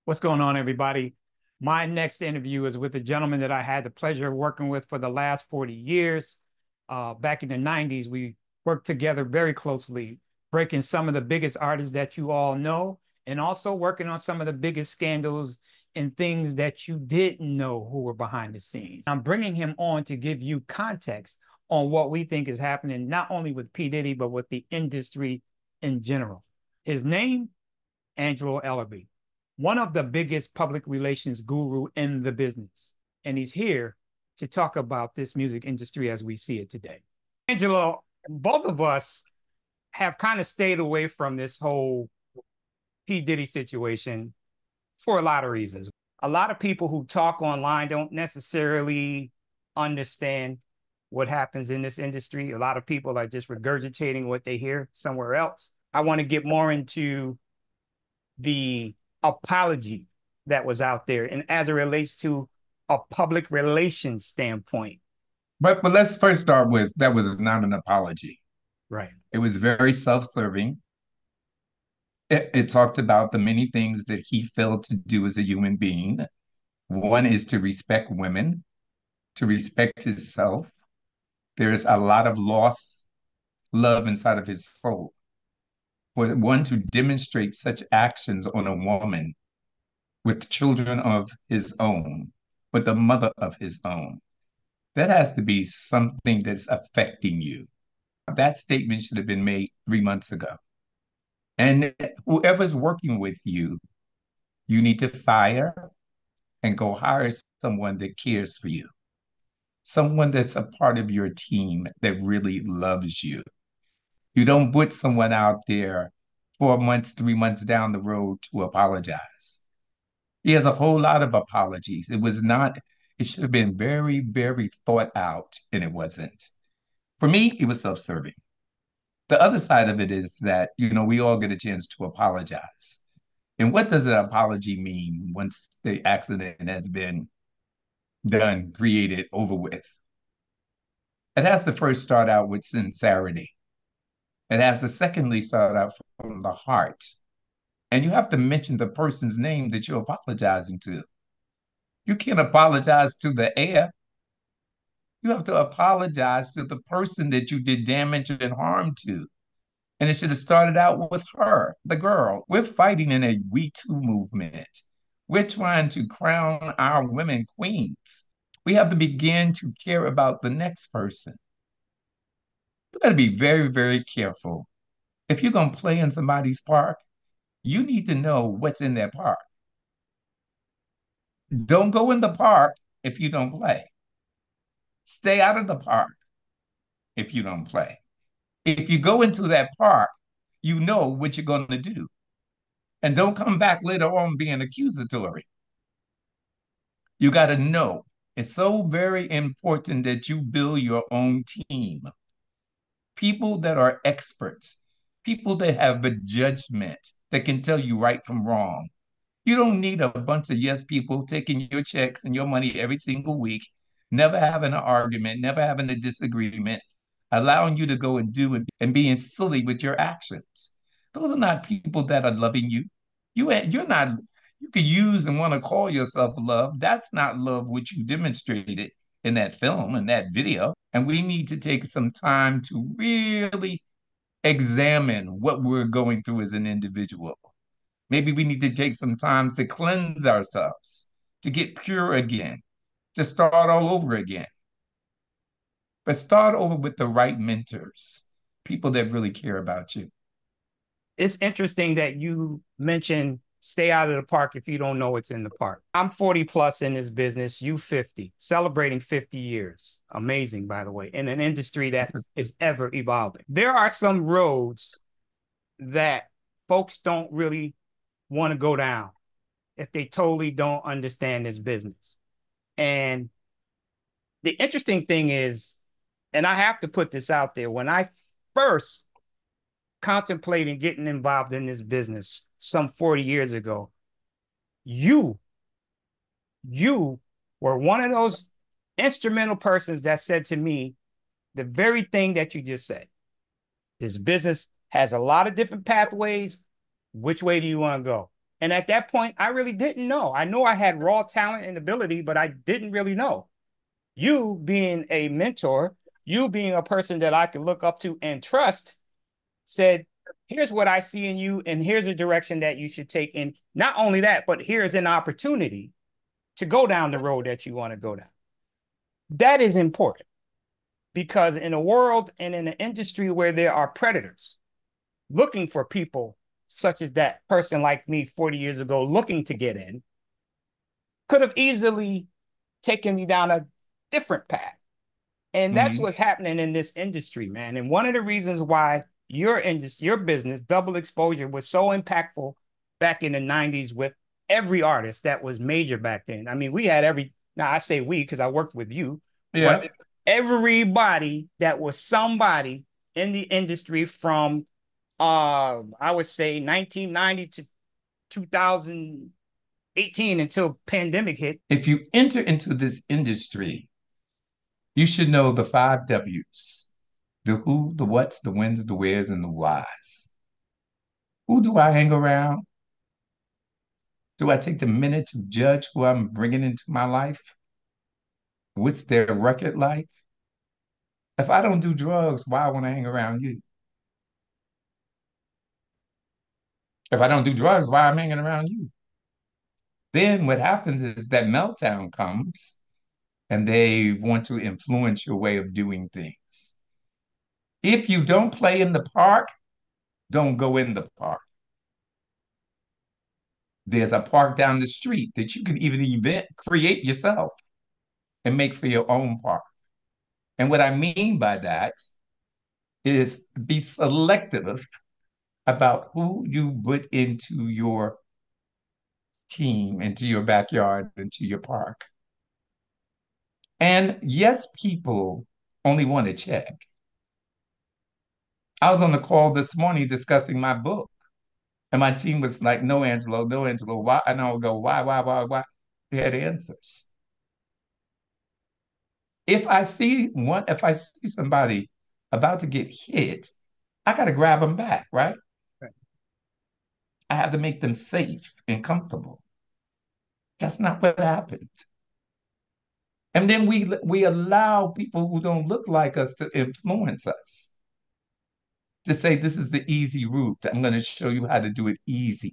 What's going on, everybody? My next interview is with a gentleman that I had the pleasure of working with for the last 40 years. Back in the 90s, we worked together very closely, breaking some of the biggest artists that you all know, and also working on some of the biggest scandals and things that you didn't know who were behind the scenes. I'm bringing him on to give you context on what we think is happening, not only with P. Diddy, but with the industry in general. His name, Angelo Ellerbee, one of the biggest public relations guru in the business. And he's here to talk about this music industry as we see it today. Angelo, both of us have kind of stayed away from this whole P. Diddy situation for a lot of reasons. A lot of people who talk online don't necessarily understand what happens in this industry. A lot of people are just regurgitating what they hear somewhere else. I want to get more into the apology that was out there and as it relates to a public relations standpoint. But let's first start with that was not an apology. Right. It was very self-serving. It talked about the many things that he failed to do as a human being. One is to respect women, to respect himself. There's a lot of lost love inside of his soul. For one to demonstrate such actions on a woman with children of his own, with a mother of his own, that has to be something that's affecting you. That statement should have been made 3 months ago. And whoever's working with you, you need to fire and go hire someone that cares for you, someone that's a part of your team that really loves you. You don't put someone out there 4 months, 3 months down the road to apologize. He has a whole lot of apologies. It should have been very, very thought out, and it wasn't. For me, it was self-serving. The other side of it is that, we all get a chance to apologize. And what does an apology mean once the accident has been done, created, over with? It has to first start out with sincerity. It has to secondly start out from the heart. And you have to mention the person's name that you're apologizing to. You can't apologize to the air. You have to apologize to the person that you did damage and harm to. And it should have started out with her, the girl. We're fighting in a We Too movement. We're trying to crown our women queens. We have to begin to care about the next person. You got to be very, very careful. If you're going to play in somebody's park, you need to know what's in that park. Don't go in the park if you don't play. Stay out of the park if you don't play. If you go into that park, you know what you're going to do. And don't come back later on being accusatory. You got to know. It's so very important that you build your own team. People that are experts, people that have a judgment that can tell you right from wrong. You don't need a bunch of yes people taking your checks and your money every single week, never having an argument, never having a disagreement, allowing you to go and do it and being silly with your actions. Those are not people that are loving you. You're not, you could use and want to call yourself love. That's not love which you demonstrated in that film, in that video. And we need to take some time to really examine what we're going through as an individual. Maybe we need to take some time to cleanse ourselves, to get pure again, to start all over again. But start over with the right mentors, people that really care about you. It's interesting that you mentioned stay out of the park if you don't know what's in the park. I'm 40 plus in this business, you 50, celebrating 50 years. Amazing, by the way, in an industry that is ever evolving. There are some roads that folks don't really want to go down if they totally don't understand this business. And the interesting thing is, and I have to put this out there, when I first contemplated getting involved in this business some 40 years ago, you were one of those instrumental persons that said to me the very thing that you just said. This business has a lot of different pathways. Which way do you want to go? And at that point, I really didn't know. I know I had raw talent and ability, but I didn't really know. You being a mentor, you being a person that I could look up to and trust, said, here's what I see in you, and here's a direction that you should take. And not only that, but here's an opportunity to go down the road that you want to go down. That is important because in a world and in an industry where there are predators looking for people such as that person like me 40 years ago looking to get in, could have easily taken me down a different path. And that's Mhm. what's happening in this industry, man. And one of the reasons why your business, Double Exposure, was so impactful back in the 90s with every artist that was major back then. I mean, we had now I say we because I worked with you, but Yeah. everybody that was somebody in the industry from I would say 1990 to 2018 until pandemic hit. If you enter into this industry, you should know the 5 W's: the who, the what's, the whens, the where's, and the whys. Who do I hang around? Do I take the minute to judge who I'm bringing into my life? What's their record like? If I don't do drugs, why I want to hang around you? If I don't do drugs, why I'm hanging around you? Then what happens is that meltdown comes and they want to influence your way of doing things. If you don't play in the park, don't go in the park. There's a park down the street that you can even create yourself and make for your own park. And what I mean by that is be selective about who you put into your team, into your backyard, into your park. And yes, people only want to check. I was on the call this morning discussing my book, and my team was like, no, Angelo, no, Angelo, why? And I would go, why? They had answers. If I see somebody about to get hit, I got to grab them back, right? I have to make them safe and comfortable. That's not what happened. And then we allow people who don't look like us to influence us, to say this is the easy route. I'm going to show you how to do it easy.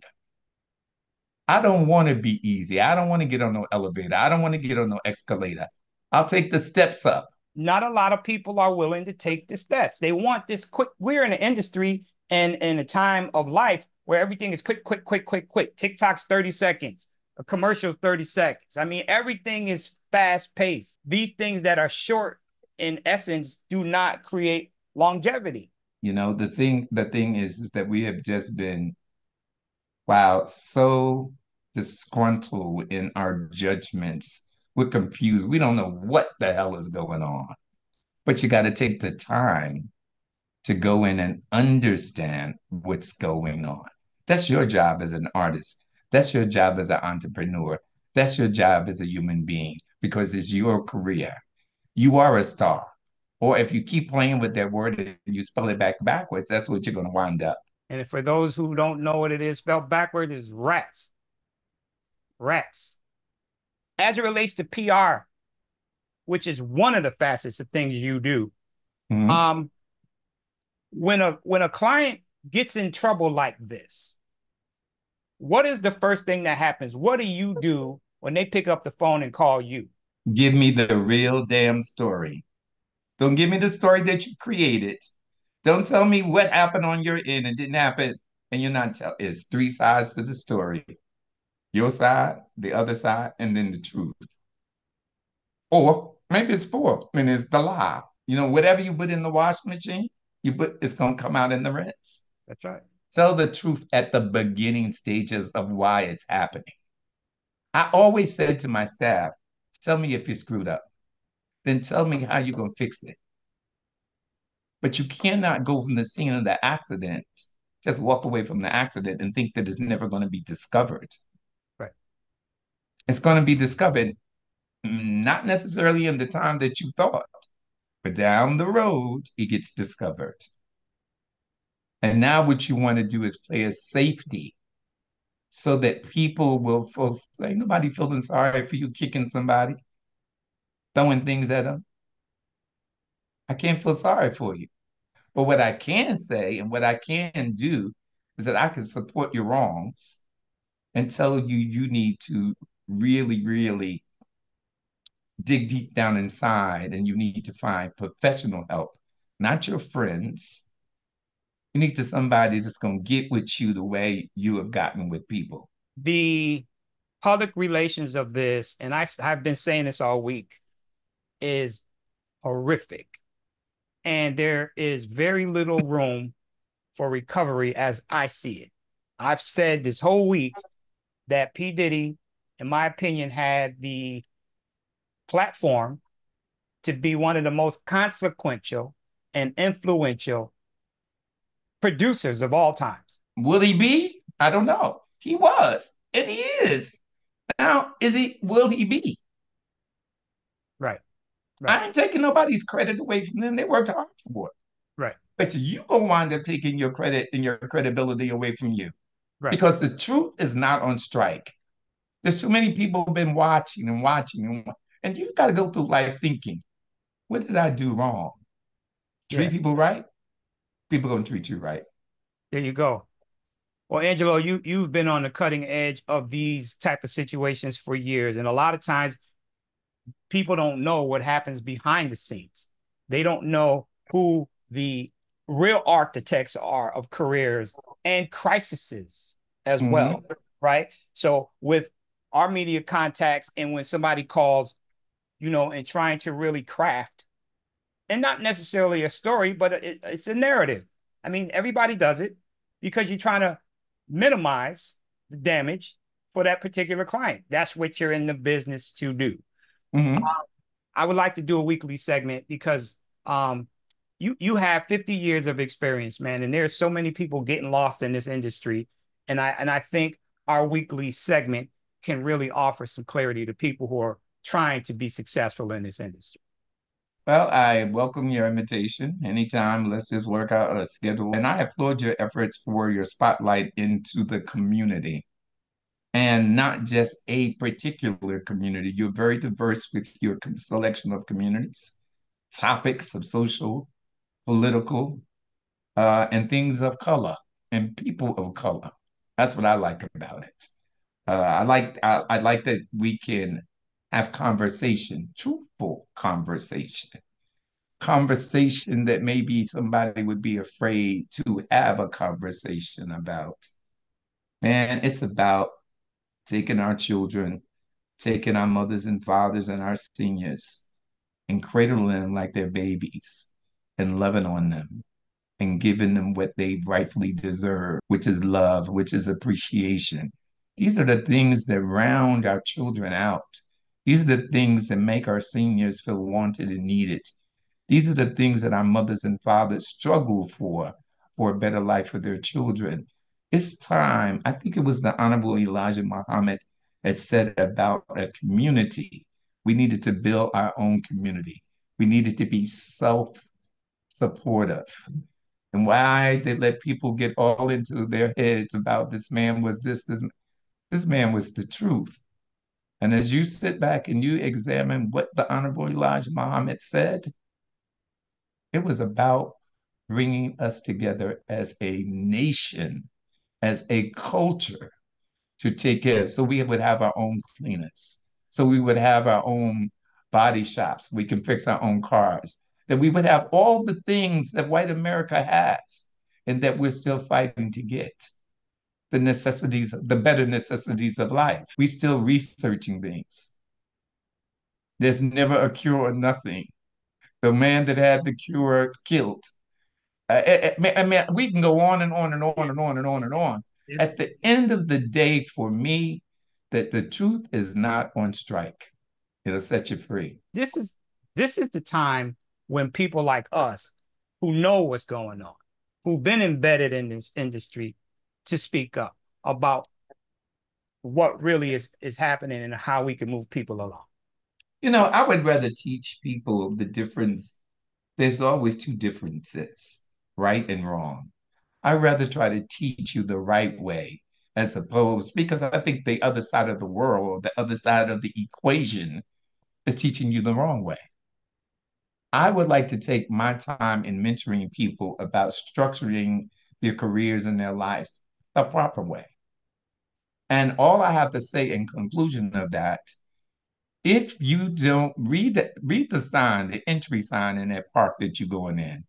I don't want to be easy. I don't want to get on no elevator. I don't want to get on no escalator. I'll take the steps up. Not a lot of people are willing to take the steps. They want this quick. We're in an industry and in a time of life where everything is quick, quick, quick, quick, quick. TikTok's 30 seconds, a commercial's 30 seconds. I mean, everything is fast paced. These things that are short in essence do not create longevity. You know, the thing is that we have just been, wow, so disgruntled in our judgments. We're confused. We don't know what the hell is going on. But you got to take the time to go in and understand what's going on. That's your job as an artist. That's your job as an entrepreneur. That's your job as a human being because it's your career. You are a star. Or if you keep playing with that word and you spell it backwards, that's what you're going to wind up. And for those who don't know what it is spelled backwards, it's rats. Rats. As it relates to PR, which is one of the facets of things you do, Mhm. um, when a client gets in trouble like this, what is the first thing that happens? What do you do when they pick up the phone and call you? Give me the real damn story. Don't give me the story that you created. Don't tell me what happened on your end and didn't happen. And you're not telling. It's 3 sides to the story: your side, the other side, and then the truth. Or maybe it's four, and it's the lie. You know, whatever you put in the washing machine, it's gonna come out in the rinse. That's right. Tell the truth at the beginning stages of why it's happening. I always said to my staff, tell me if you're screwed up. Then tell me how you're gonna fix it. But you cannot go from the scene of the accident, just walk away from the accident and think that it's never going to be discovered. Right. It's going to be discovered, not necessarily in the time that you thought, but down the road, it gets discovered. And now what you want to do is play a safety so that people will feel, ain't nobody feeling sorry for you kicking somebody, throwing things at them. I can't feel sorry for you. But what I can say and what I can do is that I can support your wrongs and tell you you need to really, really dig deep down inside and you need to find professional help, not your friends. You need to somebody that's going to get with you the way you have gotten with people. The public relations of this, and I've been saying this all week, is horrific. And there is very little room for recovery as I see it. I've said this whole week that P. Diddy, in my opinion, had the platform to be one of the most consequential and influential producers of all times. Will he be? I don't know. He was, and he is. Now, will he be? Right, right, I ain't taking nobody's credit away from them. They worked hard for it. right, But you gonna wind up taking your credit and your credibility away from you right. because the truth is not on strike. There's too many people who've been watching and watching and you got to go through life thinking, what did I do wrong? Treat Yeah, people right, people gonna treat you right. there you go. Well, Angelo, you've been on the cutting edge of these type of situations for years, and a lot of times people don't know what happens behind the scenes. They don't know who the real architects are of careers and crises as Mm-hmm. well, right? So with our media contacts and when somebody calls, and trying to really craft, and not necessarily a story, but it's a narrative. I mean, everybody does it because you're trying to minimize the damage for that particular client. That's what you're in the business to do. Mm-hmm. I would like to do a weekly segment because you have 50 years of experience, man, and there's so many people getting lost in this industry, and I think our weekly segment can really offer some clarity to people who are trying to be successful in this industry. Well, I welcome your invitation. Anytime, let's just work out a schedule. And I applaud your efforts for your spotlight into the community and not just a particular community. You're very diverse with your selection of communities, topics of social, political, and things of color and people of color. That's what I like about it. I like that we can have conversation, truthful conversation that maybe somebody would be afraid to have a conversation about. Man, it's about taking our children, taking our mothers and fathers and our seniors and cradling them like they're babies and loving on them and giving them what they rightfully deserve, which is love, which is appreciation. These are the things that round our children out. These are the things that make our seniors feel wanted and needed. These are the things that our mothers and fathers struggle for a better life for their children. It's time. I think it was the Honorable Elijah Muhammad that said about a community. We needed to build our own community. We needed to be self-supportive. And why they let people get all into their heads about this man was this man was the truth. And as you sit back and you examine what the Honorable Elijah Muhammad said, it was about bringing us together as a nation, as a culture to take care. So we would have our own cleaners. So we would have our own body shops. We can fix our own cars. That we would have all the things that white America has and that we're still fighting to get. The necessities, the better necessities of life. We still researching things. There's never a cure or nothing. The man that had the cure killed. I mean, we can go on and on and on and on and on and on. At the end of the day, for me, that the truth is not on strike. It'll set you free. This is the time when people like us who know what's going on, who've been embedded in this industry, to speak up about what really is happening and how we can move people along. I would rather teach people the difference. There's always two differences, right and wrong. I'd rather try to teach you the right way as opposed, because I think the other side of the world, the other side of the equation is teaching you the wrong way. I would like to take my time in mentoring people about structuring their careers and their lives the proper way. And all I have to say in conclusion of that, if you don't read the sign, the entry sign in that park that you're going in,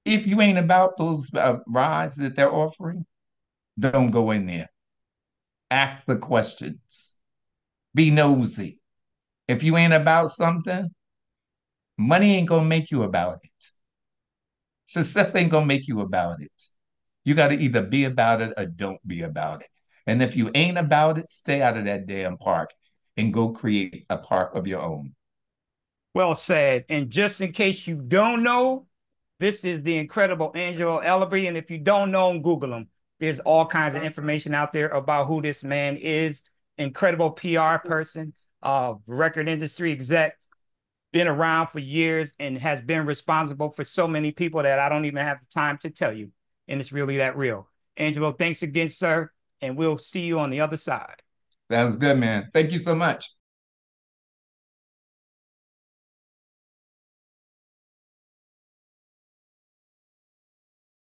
if you ain't about those rides that they're offering, don't go in there. Ask the questions. Be nosy. If you ain't about something, money ain't gonna make you about it. Success ain't gonna make you about it. You got to either be about it or don't be about it. And if you ain't about it, stay out of that damn park and go create a park of your own. Well said. And just in case you don't know, this is the incredible Angelo Ellerbee. And if you don't know him, Google him. There's all kinds of information out there about who this man is. Incredible PR person, record industry exec, been around for years and has been responsible for so many people that I don't even have the time to tell you. And it's really that real. Angelo, thanks again, sir. And we'll see you on the other side. That was good, man. Thank you so much.